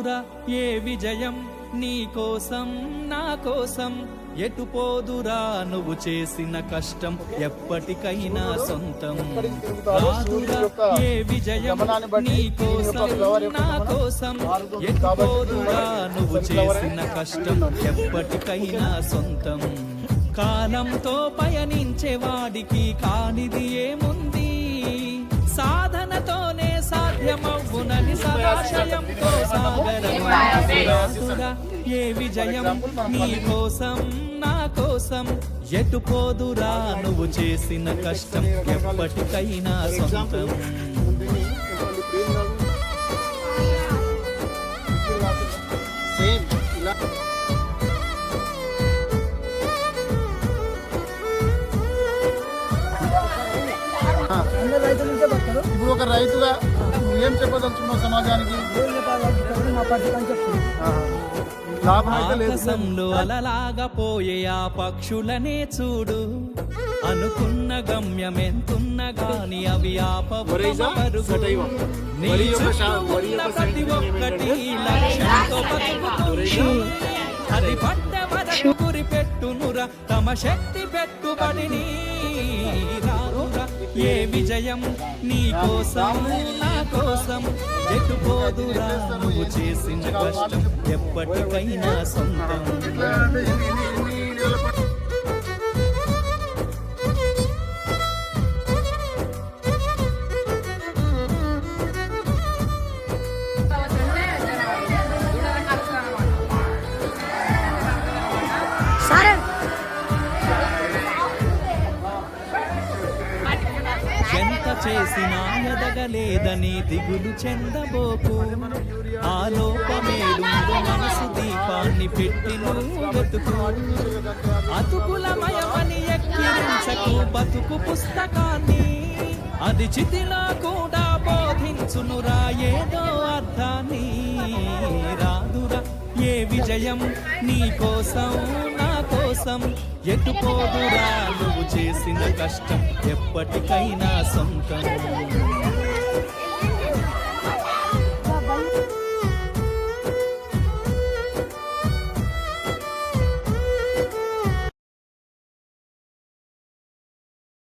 రాదురా ఏ విజయం నీ కోసం నా కోసం, ఎటుపోదురా నువ్వు చేసిన కష్టం ఎప్పటికైనా సొంతం. రాదురా ఏ విజయం నీ కోసం నా కోసం, ఎటుపోదురా నువ్వు చేసిన కష్టం ఎప్పటికైనా సొంతం. కాలంతో పయనించే వాడికి కానిది ఏముంది, సాధనతోనే సాధ్యమవునని సదాశయంతో సాగరం. ఏ విజయం నీ కోసం నా కోసం, ఎటుపోదురా నువ్వు చేసిన కష్టం ఎప్పటికైనా సొంతం. ఇప్పుడు ఒక రైతుగా ఏం చెప్పదలుచుకున్నావు సమాజానికి? ఆకాశంలో అలలాగా పోయే ఆ పక్షులనే చూడు, అనుకున్న గమ్యం ఎంతున్న గాని అవి ఆపవరు. ప్రతి ఒక్కటి లక్ష్యంతో బతుకుతుంది, అది పడ్డ వరకు గురి పెట్టునురా తమ శక్తి పెట్టుబడిని. రాదురా ఏ విజయం నీ కోసం నా కోసం, ఎటుపోదురా నువ్వు చేసిన కష్టం ఎప్పటికైనా సొంతం. ఎంత చేసినా ఎదగలేదని దిగులు చెందబోకు, ఆ లోపమేడుందో మనసు దీపాన్ని పెట్టి నువ్వు వెతుకు. అతుకులమయమని ఎక్కిరించకు బతుకు పుస్తకాన్ని, అది చితిలో కూడా బోధించునురా ఏదో అర్థాన్ని. రాదురా ఏ విజయం నీ కోసం నా కోసం, ఎటుపోదురా నువ్వు చేసిన కష్టం ఎప్పటికైనా సొంతం.